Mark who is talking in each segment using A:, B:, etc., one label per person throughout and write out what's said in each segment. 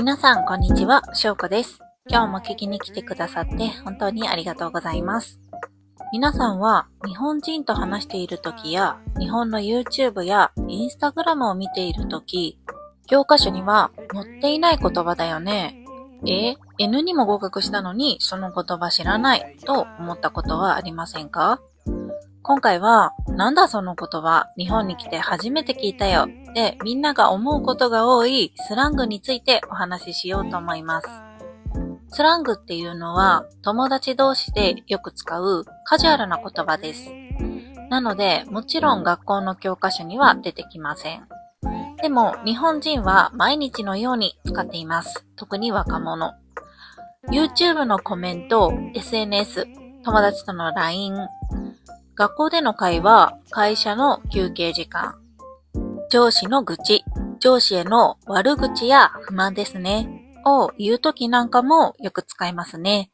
A: 皆さん、こんにちは。しょうこです。今日も聞きに来てくださって本当にありがとうございます。皆さんは日本人と話しているときや日本の YouTube や Instagram を見ているとき、教科書には載っていない言葉だよね。N にも合格したのにその言葉知らないと思ったことはありませんか？今回は、なんだその言葉、日本に来て初めて聞いたよってみんなが思うことが多いスラングについてお話ししようと思います。スラングっていうのは友達同士でよく使うカジュアルな言葉です。なので、もちろん学校の教科書には出てきません。でも、日本人は毎日のように使っています。特に若者。YouTube のコメント、SNS、友達との LINE、学校での会話、会社の休憩時間、上司の愚痴、上司への悪口や不満ですね、を言うときなんかもよく使いますね。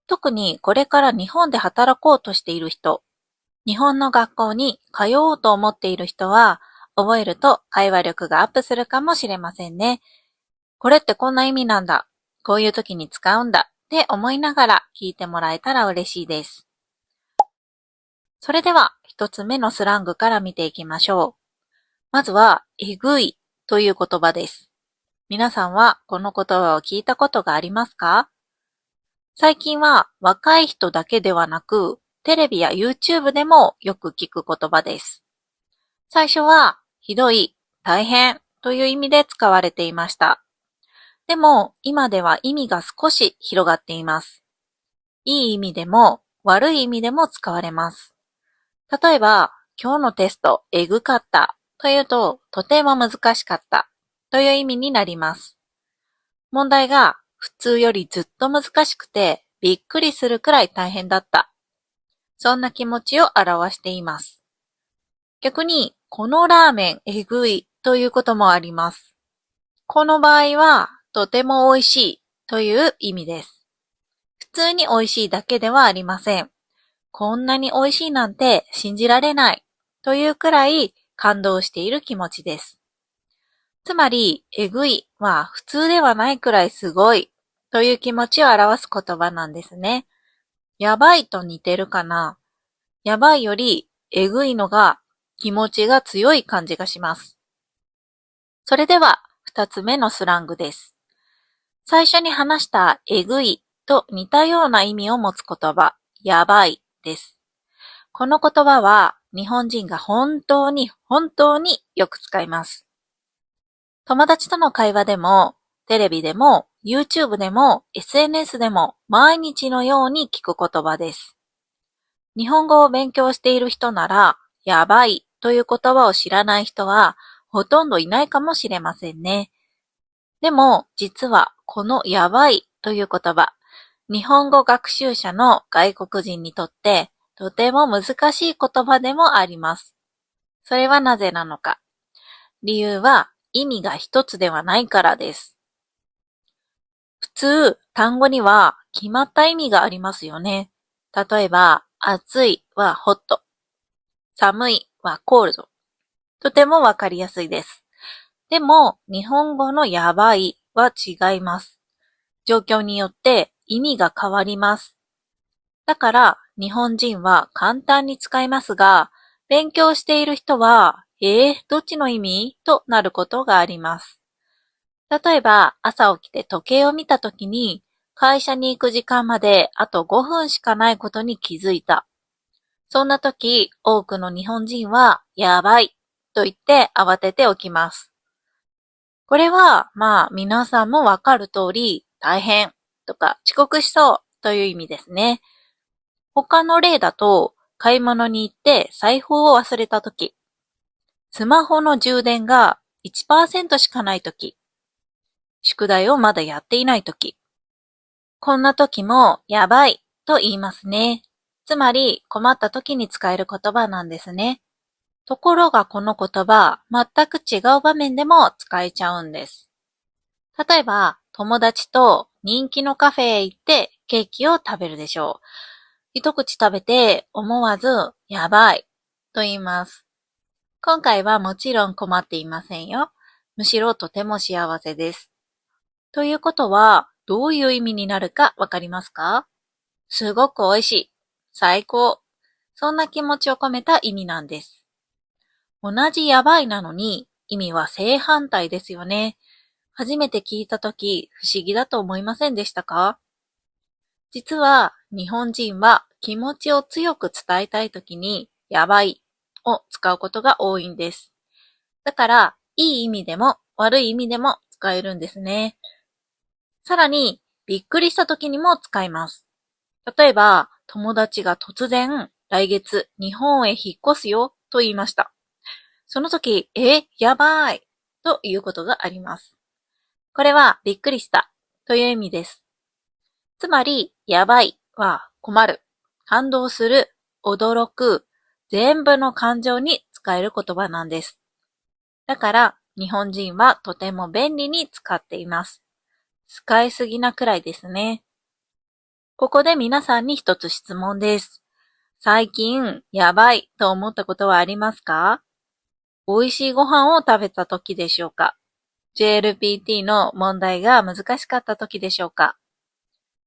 A: 特にこれから日本で働こうとしている人、日本の学校に通おうと思っている人は、覚えると会話力がアップするかもしれませんね。これってこんな意味なんだ、こういう時に使うんだって思いながら聞いてもらえたら嬉しいです。それでは一つ目のスラングから見ていきましょう。まずは、えぐいという言葉です。皆さんはこの言葉を聞いたことがありますか？最近は若い人だけではなく、テレビや YouTube でもよく聞く言葉です。最初は、ひどい、大変という意味で使われていました。でも、今では意味が少し広がっています。いい意味でも、悪い意味でも使われます。例えば、今日のテスト、えぐかったというと、とても難しかったという意味になります。問題が普通よりずっと難しくて、びっくりするくらい大変だった。そんな気持ちを表しています。逆に、このラーメンえぐいということもあります。この場合は、とても美味しいという意味です。普通に美味しいだけではありません。こんなに美味しいなんて信じられないというくらい感動している気持ちです。つまり、えぐいは普通ではないくらいすごいという気持ちを表す言葉なんですね。やばいと似てるかな？やばいよりえぐいのが気持ちが強い感じがします。それでは二つ目のスラングです。最初に話したえぐいと似たような意味を持つ言葉、やばいです。この言葉は日本人が本当によく使います。友達との会話でも、テレビでも、YouTube でも、SNS でも毎日のように聞く言葉です。日本語を勉強している人なら、やばいという言葉を知らない人はほとんどいないかもしれませんね。でも、実はこのやばいという言葉、日本語学習者の外国人にとってとても難しい言葉でもあります。それはなぜなのか。理由は意味が一つではないからです。普通、単語には決まった意味がありますよね。例えば、暑いはホット、寒いはコールド。とてもわかりやすいです。でも、日本語のやばいは違います。状況によって意味が変わります。だから、日本人は簡単に使いますが、勉強している人は、どっちの意味となることがあります。例えば、朝起きて時計を見たときに、会社に行く時間まであと5分しかないことに気づいた。そんな時、多くの日本人は、やばいと言って慌てて起きます。これは、皆さんもわかる通り、大変とか遅刻しそうという意味ですね。他の例だと、買い物に行って財布を忘れたとき、スマホの充電が 1% しかないとき、宿題をまだやっていないとき、こんなときもやばいと言いますね。つまり困ったときに使える言葉なんですね。ところがこの言葉、全く違う場面でも使えちゃうんです。例えば、友達と人気のカフェへ行ってケーキを食べるでしょう。一口食べて思わずやばいと言います。今回はもちろん困っていませんよ。むしろとても幸せです。ということは、どういう意味になるかわかりますか？すごく美味しい。最高。そんな気持ちを込めた意味なんです。同じやばいなのに、意味は正反対ですよね。初めて聞いたとき、不思議だと思いませんでしたか？実は、日本人は気持ちを強く伝えたいときに、やばいを使うことが多いんです。だから、いい意味でも悪い意味でも使えるんですね。さらに、びっくりしたときにも使います。例えば、友達が突然、来月日本へ引っ越すよと言いました。その時、やばいということがあります。これはびっくりしたという意味です。つまり、やばいは困る、感動する、驚く、全部の感情に使える言葉なんです。だから、日本人はとても便利に使っています。使いすぎなくらいですね。ここで皆さんに一つ質問です。最近、やばいと思ったことはありますか？美味しいご飯を食べた時でしょうか？ JLPT の問題が難しかった時でしょうか？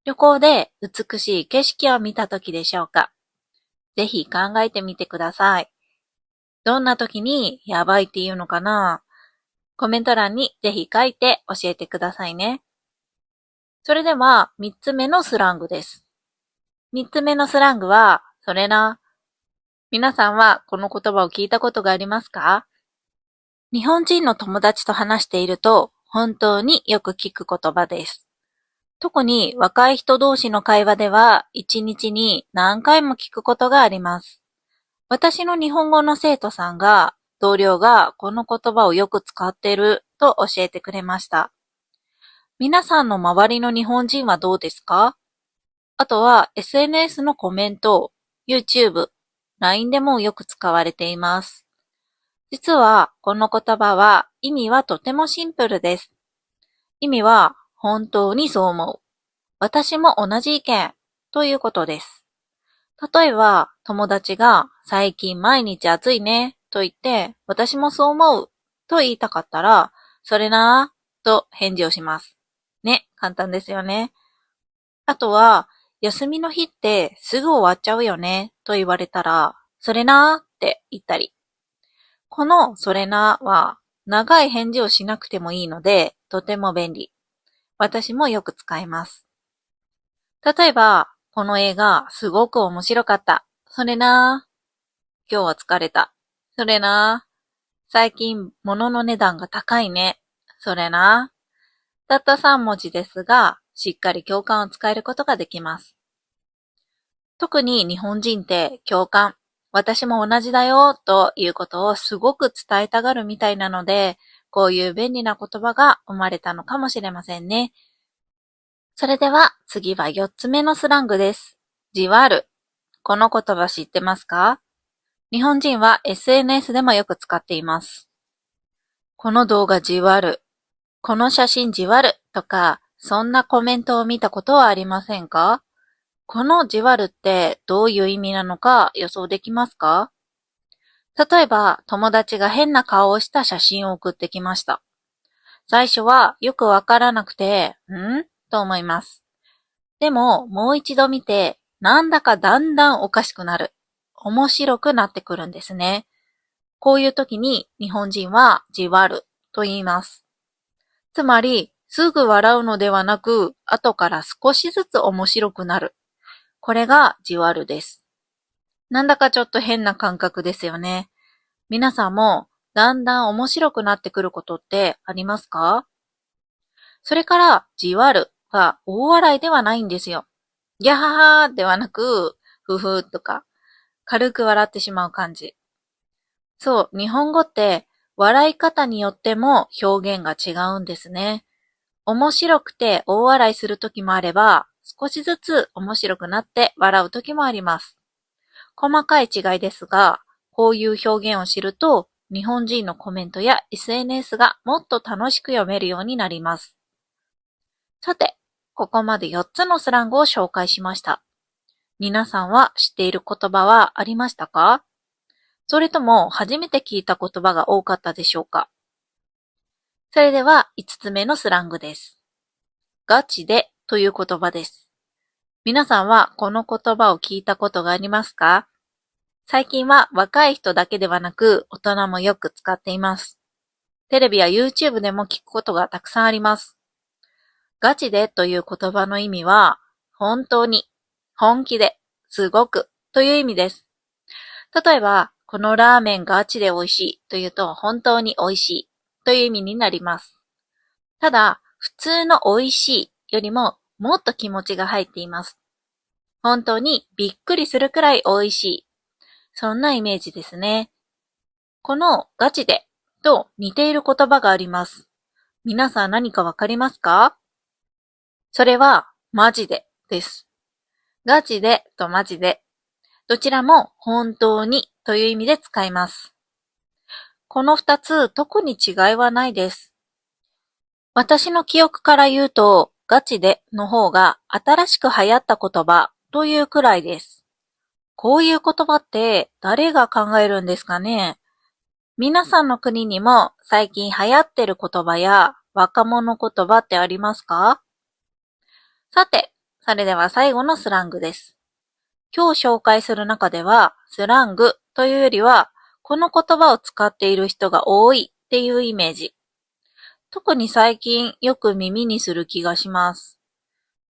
A: 旅行で美しい景色を見た時でしょうか？ぜひ考えてみてください。どんな時にやばいって言うのかな？コメント欄にぜひ書いて教えてくださいね。それでは3つ目のスラングです。3つ目のスラングは、それな。皆さんはこの言葉を聞いたことがありますか？日本人の友達と話していると本当によく聞く言葉です。特に若い人同士の会話では1日に何回も聞くことがあります。私の日本語の生徒さんが同僚がこの言葉をよく使っていると教えてくれました。皆さんの周りの日本人はどうですか？あとは SNS のコメント、YouTube、LINE でもよく使われています。実はこの言葉は意味はとてもシンプルです。意味は本当にそう思う。私も同じ意見ということです。例えば友達が最近毎日暑いねと言って私もそう思うと言いたかったらそれなーと返事をします。ね、簡単ですよね。あとは休みの日ってすぐ終わっちゃうよねと言われたらそれなーって言ったり。このそれなは長い返事をしなくてもいいのでとても便利。私もよく使います。例えば、この映画すごく面白かった。それな。今日は疲れた。それな。最近物の値段が高いね。それな。たった3文字ですが、しっかり共感を使えることができます。特に日本人って共感、私も同じだよということをすごく伝えたがるみたいなので、こういう便利な言葉が生まれたのかもしれませんね。それでは次は4つ目のスラングです。じわる。この言葉知ってますか？日本人は SNS でもよく使っています。この動画じわる。この写真じわるとか、そんなコメントを見たことはありませんか？このじわるってどういう意味なのか予想できますか？例えば、友達が変な顔をした写真を送ってきました。最初はよくわからなくて、と思います。でも、もう一度見て、なんだかだんだんおかしくなる。面白くなってくるんですね。こういう時に日本人はじわると言います。つまり、すぐ笑うのではなく、後から少しずつ面白くなる。これがじわるです。なんだかちょっと変な感覚ですよね。皆さんもだんだん面白くなってくることってありますか？それから、じわるは大笑いではないんですよ。ギャハハーではなく、ふふーとか、軽く笑ってしまう感じ。そう、日本語って笑い方によっても表現が違うんですね。面白くて大笑いするときもあれば、少しずつ面白くなって笑うときもあります。細かい違いですが、こういう表現を知ると、日本人のコメントや SNS がもっと楽しく読めるようになります。さて、ここまで4つのスラングを紹介しました。皆さんは知っている言葉はありましたか？それとも初めて聞いた言葉が多かったでしょうか？それでは5つ目のスラングです。ガチでという言葉です。皆さんはこの言葉を聞いたことがありますか？最近は若い人だけではなく大人もよく使っています。テレビや YouTube でも聞くことがたくさんあります。ガチでという言葉の意味は、本当に、本気で、すごくという意味です。例えば、このラーメンガチで美味しいというと本当に美味しいという意味になります。ただ、普通の美味しいよりももっと気持ちが入っています。本当にびっくりするくらい美味しい。そんなイメージですね。このガチでと似ている言葉があります。皆さん何かわかりますか？それはマジでです。ガチでとマジで。どちらも本当にという意味で使います。この二つ特に違いはないです。私の記憶から言うと、ガチでの方が新しく流行った言葉というくらいです。こういう言葉って誰が考えるんですかね？皆さんの国にも最近流行ってる言葉や若者言葉ってありますか？さて、それでは最後のスラングです。今日紹介する中では、スラングというよりは、この言葉を使っている人が多いっていうイメージ。特に最近よく耳にする気がします。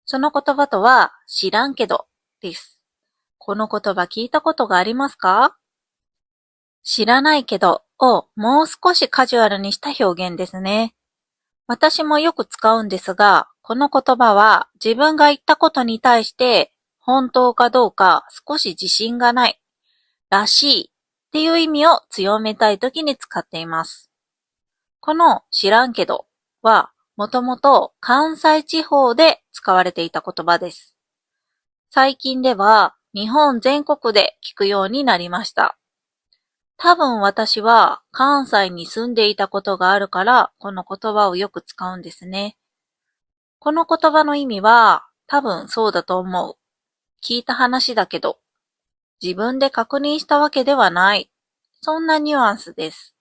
A: その言葉とは、知らんけどです。この言葉聞いたことがありますか？知らないけどをもう少しカジュアルにした表現ですね。私もよく使うんですが、この言葉は自分が言ったことに対して本当かどうか少し自信がない、らしいっていう意味を強めたいときに使っています。この知らんけどはもともと関西地方で使われていた言葉です。最近では日本全国で聞くようになりました。多分私は関西に住んでいたことがあるからこの言葉をよく使うんですね。この言葉の意味は多分そうだと思う。聞いた話だけど、自分で確認したわけではない。そんなニュアンスです。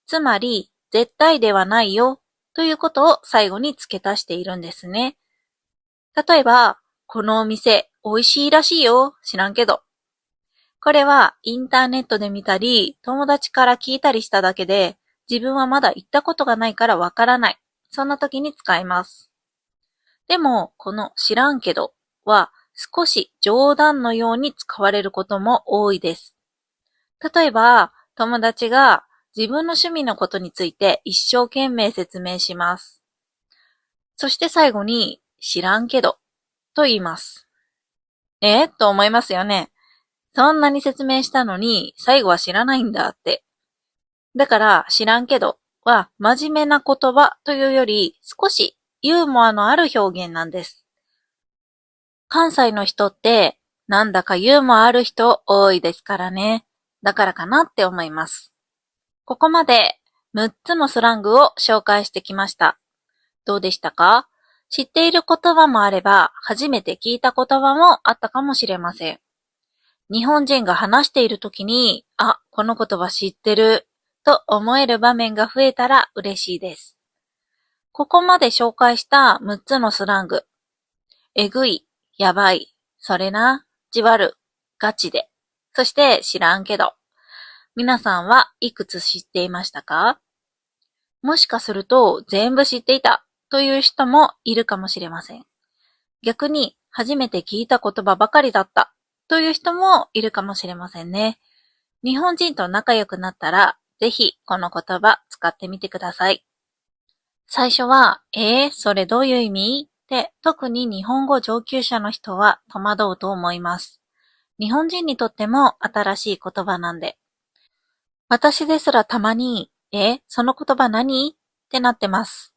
A: つまり、絶対ではないよということを最後に付け足しているんですね。例えば、このお店美味しいらしいよ、知らんけど。これはインターネットで見たり、友達から聞いたりしただけで、自分はまだ行ったことがないからわからない。そんな時に使います。でも、この知らんけどは少し冗談のように使われることも多いです。例えば、友達が自分の趣味のことについて一生懸命説明します。そして最後に、知らんけどと言います。と思いますよね。そんなに説明したのに、最後は知らないんだって。だから、知らんけどは真面目な言葉というより、少しユーモアのある表現なんです。関西の人って、なんだかユーモアある人多いですからね。だからかなって思います。ここまで6つのスラングを紹介してきました。どうでしたか？知っている言葉もあれば、初めて聞いた言葉もあったかもしれません。日本人が話しているときに、あ、この言葉知ってると思える場面が増えたら嬉しいです。ここまで紹介した6つのスラング。えぐい、やばい、それな、じわる、ガチで、そして知らんけど。皆さんはいくつ知っていましたか？もしかすると全部知っていたという人もいるかもしれません。逆に初めて聞いた言葉ばかりだったという人もいるかもしれませんね。日本人と仲良くなったらぜひこの言葉使ってみてください。最初は、それどういう意味？って特に日本語上級者の人は戸惑うと思います。日本人にとっても新しい言葉なんで。私ですらたまに、その言葉何？ってなってます。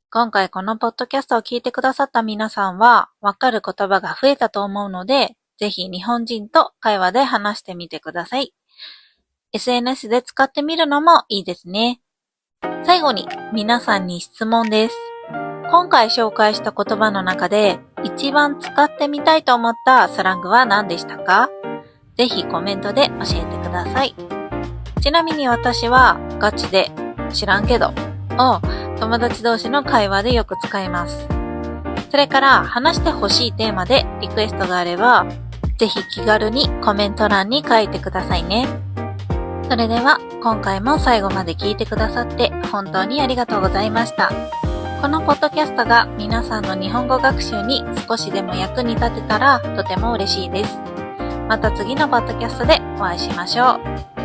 A: 今回このポッドキャストを聞いてくださった皆さんは、わかる言葉が増えたと思うので、ぜひ日本人と会話で話してみてください。SNS で使ってみるのもいいですね。最後に皆さんに質問です。今回紹介した言葉の中で一番使ってみたいと思ったスラングは何でしたか？ぜひコメントで教えてください。ちなみに私はガチで知らんけどを友達同士の会話でよく使います。それから話してほしいテーマでリクエストがあれば、ぜひ気軽にコメント欄に書いてくださいね。それでは今回も最後まで聞いてくださって本当にありがとうございました。このポッドキャストが皆さんの日本語学習に少しでも役に立てたらとても嬉しいです。また次のポッドキャストでお会いしましょう。